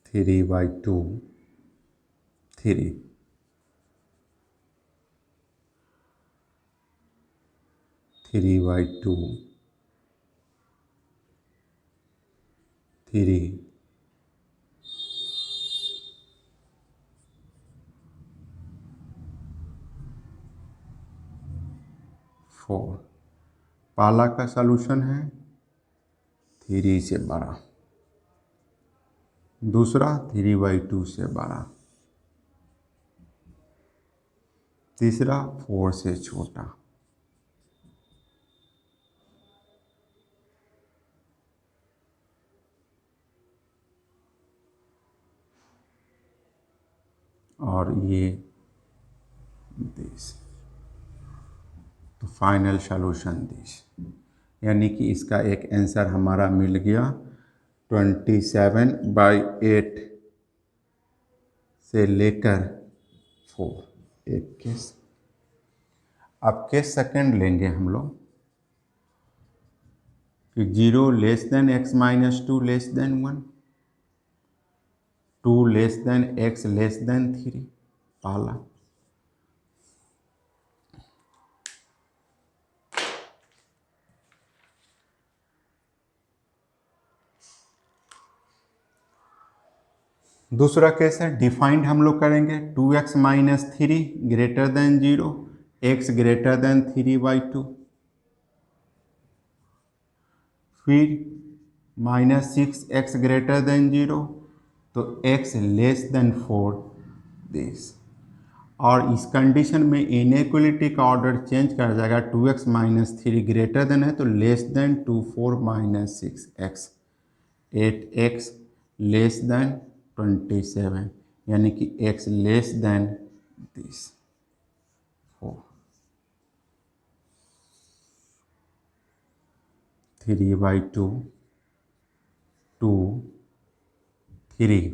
three by two 3, 3/2 3, 4। पहला का सॉल्यूशन है 3 से बड़ा, दूसरा 3/2 से बड़ा, तीसरा 4 से छोटा। और ये दिस, तो फाइनल सॉल्यूशन दिस, यानी कि इसका एक आंसर हमारा मिल गया 27/8 से लेकर 4, एक केस। अब केस सेकंड लेंगे हम लोग कि 0 less than x minus 2 less than 1। 2 less than x less then 3 पहला। दूसरा केस है डिफाइंड हम लोग करेंगे 2x minus 3 greater than 0, x greater then 3/2। फिर माइनस 6x ग्रेटर देन 0, तो x लेस देन 4 दिस। और इस कंडीशन में इनइक्वलिटी का ऑर्डर चेंज कर जाएगा, 2x माइनस 3 ग्रेटर देन है तो less than 2, 4 minus 6x, 8x less than 27, यानी कि x less then this 4, 3/2, 2, 3।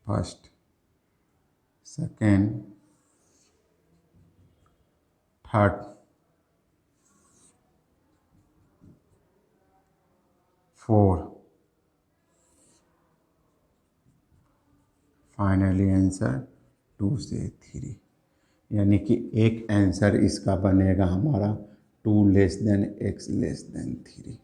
First, second, third, four, finally answer 2 से 3, यानी कि एक आंसर इसका बनेगा हमारा 2 less than x less then 3।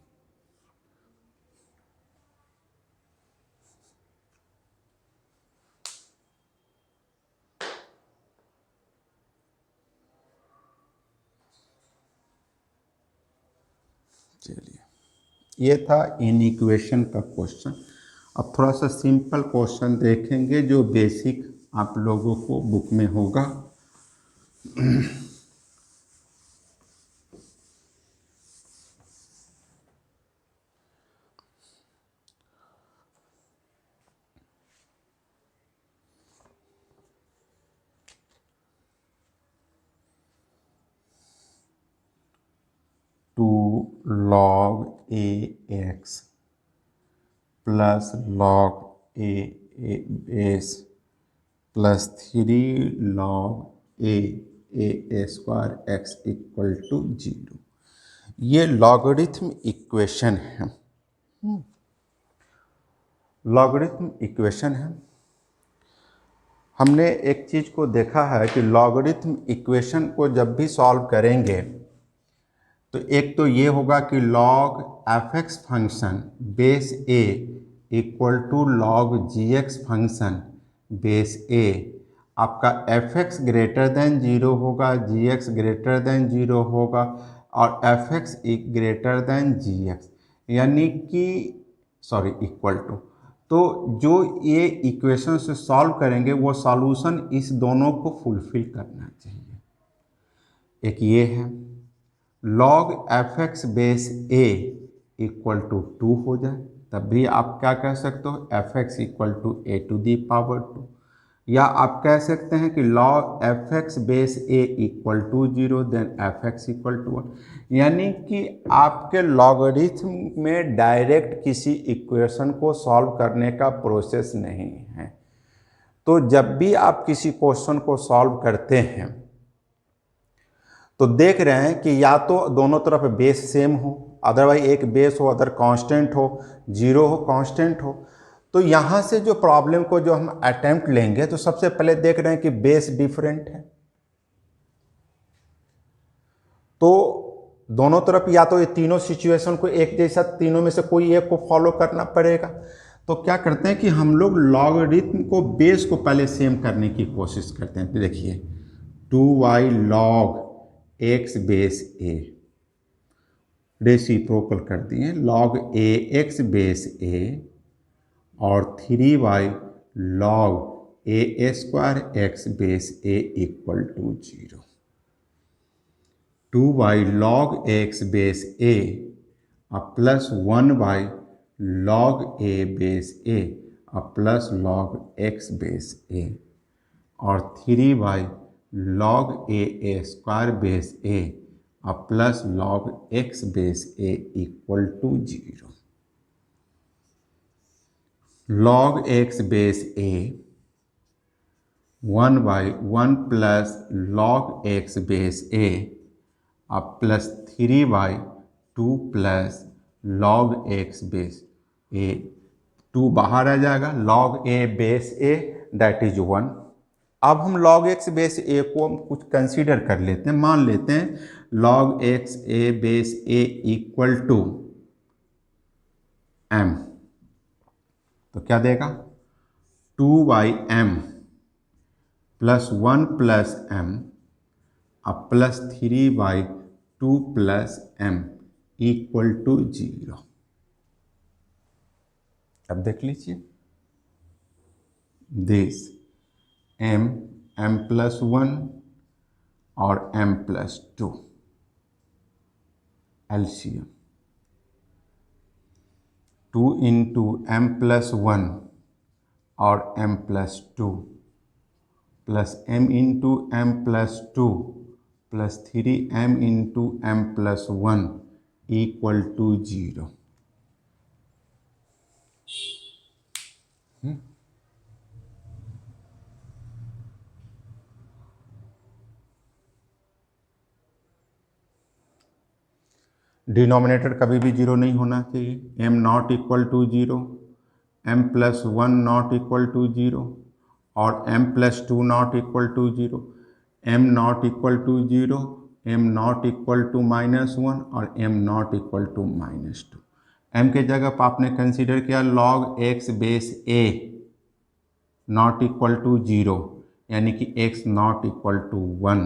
चलिए, ये था इन इक्वेशन का क्वेश्चन। अब थोड़ा सा सिंपल क्वेश्चन देखेंगे जो बेसिक आप लोगों को बुक में होगा। log ax plus log a base plus 3 log a square x equal to 0, ये लॉगरिथम इक्वेशन है। लॉगरिथम इक्वेशन है। हमने एक चीज़ को देखा है कि लॉगरिथम इक्वेशन को जब भी सॉल्व करेंगे तो एक तो ये होगा कि log f(x) function base a equal to log g(x) function base a, आपका f(x) ग्रेटर देन 0 होगा, g(x) ग्रेटर देन 0 होगा और f(x) ग्रेटर देन gx, यानी कि सॉरी इक्वल टू। तो जो ये इक्वेशन से सॉल्व करेंगे वो सॉल्यूशन इस दोनों को फुलफिल करना चाहिए। एक ये है log f(x) base a equal to 2 हो जाए, तब भी आप क्या कह सकते हो f(x) equal to a to the power 2, या आप कह सकते हैं कि log f(x) base a equal to 0 then f(x) equal to 1, यानी कि आपके लॉगरिथम में डायरेक्ट किसी इक्वेशन को सॉल्व करने का प्रोसेस नहीं है। तो जब भी आप किसी क्वेश्चन को सॉल्व करते हैं तो देख रहे हैं कि या तो दोनों तरफ बेस सेम हो, अदरवाइज एक बेस हो अदर कांस्टेंट हो, 0 हो कांस्टेंट हो। तो यहाँ से जो प्रॉब्लम को जो हम अटेम्प्ट लेंगे तो सबसे पहले देख रहे हैं कि बेस डिफरेंट है, तो दोनों तरफ या तो ये तीनों सिचुएशन को एक जैसा, तीनों में से कोई एक को फॉलो करना पड़ेगा। तो क्या करते हैं कि हम लोग लॉगरिथम को बेस को पहले सेम करने की कोशिश करते हैं। तो देखिए 2y log x base a reciprocal कर दिए, log ax बेस a और 3y log a square x base a equal to 0, 2y log x base a plus 1y log a base a plus log x base a और 3y log a square base a plus log x base a equal to 0, log x base a 1 plus log x base a अब +3/2 plus log x base a, 2 बाहर आ जाएगा, log a base a that is 1। अब हम log x बेस a को हम कुछ कंसीडर कर लेते हैं, मान लेते हैं log x a base a equal to m, तो क्या देगा 2/m प्लस 1 प्लस m अब +3/2 प्लस m इक्वल टू 0। अब देख लीजिए दिस m प्लस 1 और m plus 2 LCM 2 into m plus 1 और m plus 2 plus m into m plus 2 plus 3m into m plus 1 equal to 0। Denominator कभी भी 0 नहीं होना चाहिए। m not equal to 0, m plus 1 not equal to 0 और m plus 2 not equal to 0, m not equal to 0, m not equal to -1 और m not equal to -2। m के जगह पर आपने कंसीडर किया log x base a not equal to 0, यानी कि x not equal to 1,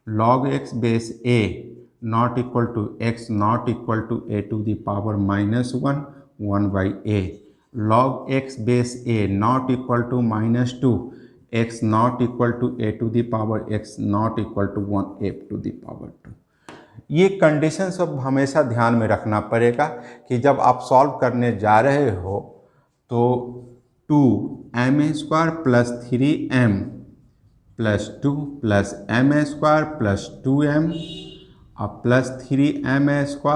log x base a not equal to x not equal to a to the power -1 1/a, log x base a not equal to -2 x not equal to a to the power x not equal to 1 a to the power 2। ये कंडीशन सब हमेशा ध्यान में रखना पड़ेगा कि जब आप सॉल्व करने जा रहे हो तो 2m² plus 3m plus 2 plus m² plus 2m अब प्लस 3m²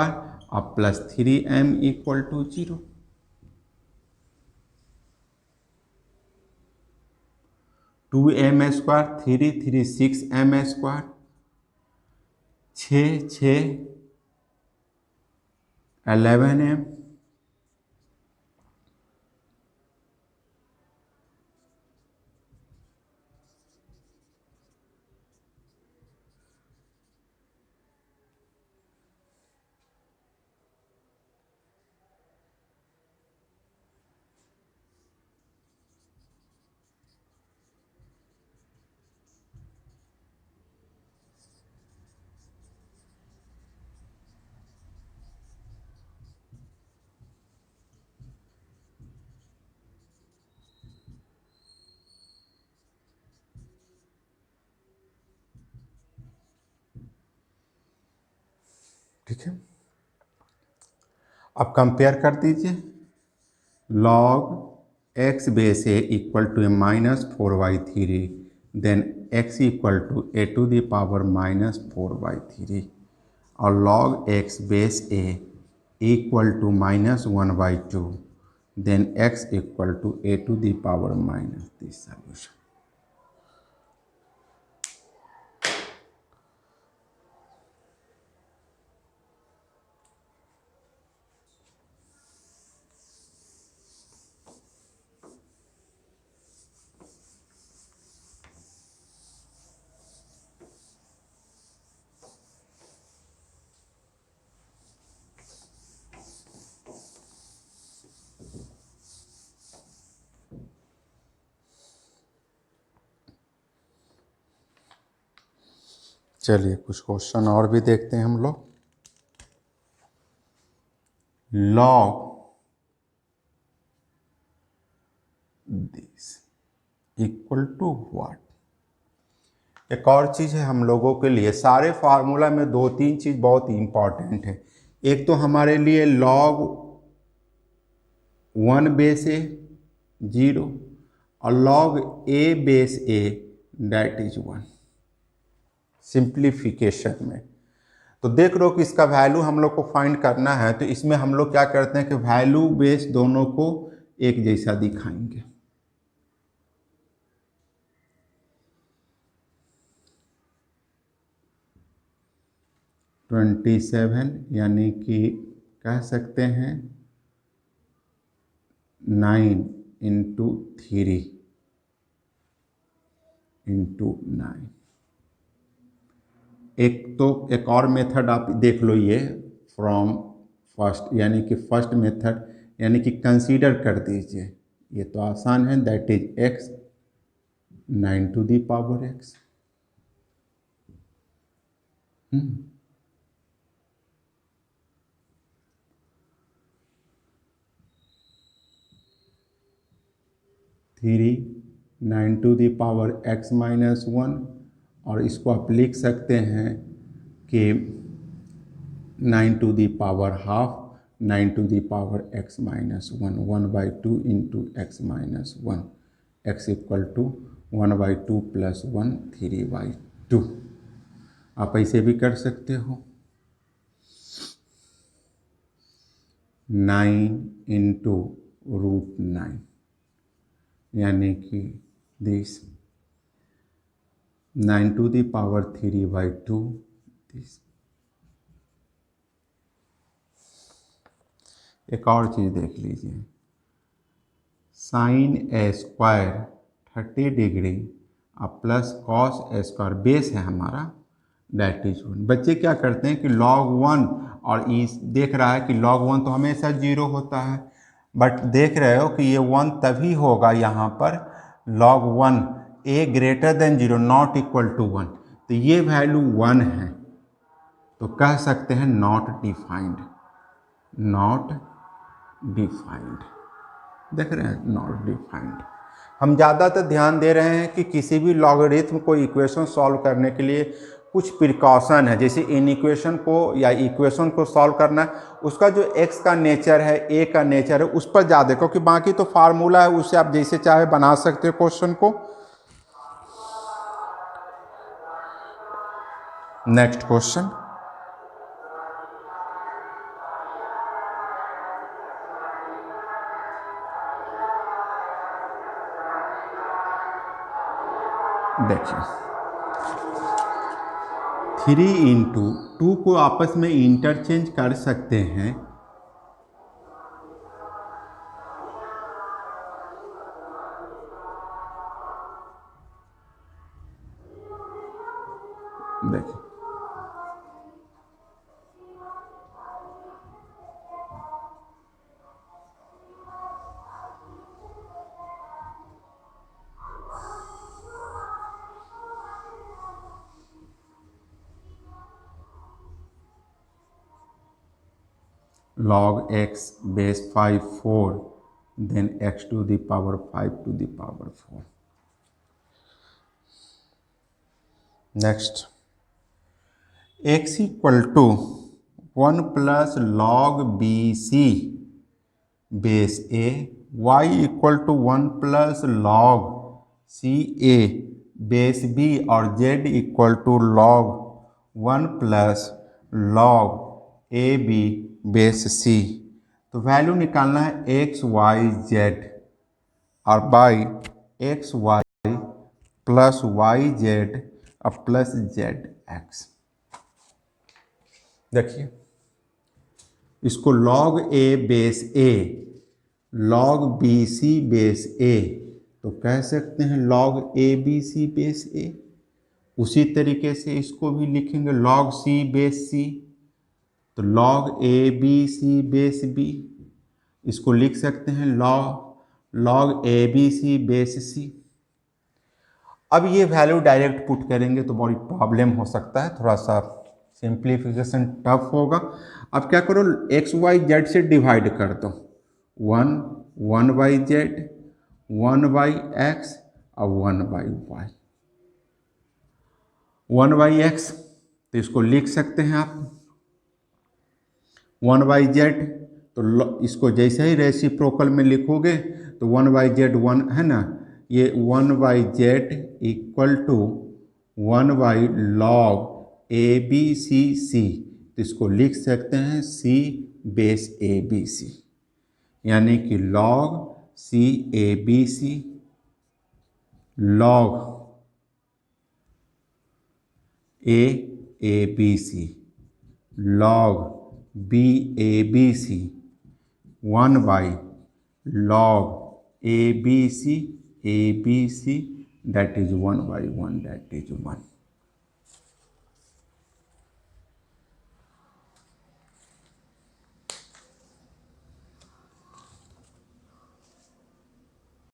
अब plus 3m equal to 0। 2m² 3 3 6m², 6 6 11m ठीक है। अब कंपेयर कर दीजिए log x base a equal to -4/3 then x equal to a to the power -4/3 और log x base a equal to -1/2 then x equal to a to the power this solution. चलिए कुछ क्वेश्चन और भी देखते हैं हम लोग। log this equal to what. एक और चीज़ है हम लोगों के लिए, सारे फार्मूला में 2-3 चीज़ बहुत इंपॉर्टेंट है। एक तो हमारे लिए log 1 बेस a 0 और log a base a that is 1 simplification में। तो देख लो कि इसका वैल्यू हम लोग को फाइंड करना है, तो इसमें हम लोग क्या करते हैं कि वैल्यू बेस दोनों को एक जैसा दिखाएंगे। 27 यानी कि कह सकते हैं 9 इंटू 3 इंटू 9। एक और मेथड आप देख लो, ये फ्रॉम फर्स्ट यानी कि फर्स्ट मेथड यानी कि कंसीडर कर दीजिए, ये तो आसान है, that is x 9 to the power x। 3 9 to the power x minus 1, और इसको आप लिख सकते हैं कि 9 to the power half 9 to the power x minus 1, 1/2 into x minus 1, x equal to 1/2 plus 1 3/2। आप ऐसे भी कर सकते हो, 9 इंटू √9 यानी कि this 9 to the power 3/2 this. एक और चीज़ देख लीजिए, साइन ए स्क्वायर 30 डिग्री अब plus cos a square base है हमारा, दैट इज 1। बच्चे क्या करते हैं कि log 1 और इस देख रहा है कि log 1 तो हमेशा 0 होता है, बट देख रहे हो कि ये 1 तभी होगा यहाँ पर log 1 a greater than 0 not equal to 1, तो ये वैल्यू 1 है, तो कह सकते हैं नॉट डिफाइंड, नॉट डिफाइंड। देख रहे हैं, नॉट डिफाइंड। हम ज़्यादातर ध्यान दे रहे हैं कि किसी भी लॉगरिथम को इक्वेशन सॉल्व करने के लिए कुछ प्रिकॉशन है, जैसे इन इक्वेशन को या इक्वेशन को सॉल्व करना है, उसका जो x का नेचर है, a का नेचर है, उस पर ज़्यादा, क्योंकि बाकी तो फार्मूला है, उससे आप जैसे चाहे बना सकते हो क्वेश्चन को। नेक्स्ट क्वेश्चन, देखिए 3 इंटू 2 को आपस में इंटरचेंज कर सकते हैं, देखिए log x base 5 4 then x to the power 5 to the power 4। Next, x equal to 1 plus log bc base a, y equal to 1 plus log ca base b, और z equal to log 1 plus log ab base c। तो वैल्यू निकालना है x y z, और by x y plus y z और प्लस जेड एक्स। देखिए इसको log a base a, log bc base a, तो कह सकते हैं log abc बेस a। उसी तरीके से इसको भी लिखेंगे log c बेस c, तो log abc बेस b, इसको लिख सकते हैं log abc बेस c। अब ये वैल्यू डायरेक्ट पुट करेंगे तो बड़ी प्रॉब्लम हो सकता है, थोड़ा सा सिंप्लीफिकेशन टफ होगा। अब क्या करो, एक्स वाई जेड से डिवाइड कर दो, 1 बाई जेड, 1 बाई एक्स और 1 बाई वाई। 1 बाई एक्स तो इसको लिख सकते हैं आप 1 बाई जेड, तो इसको जैसे ही रेसिप्रोकल में लिखोगे तो 1 बाई जेड 1 है ना, ये 1 by Z equal to 1 by log A B C C, तो इसको लिख सकते हैं सी बेस ए बी सी, यानी कि log c a B c log A B c log b a b c 1 by log a b c that is 1 by 1, that is 1.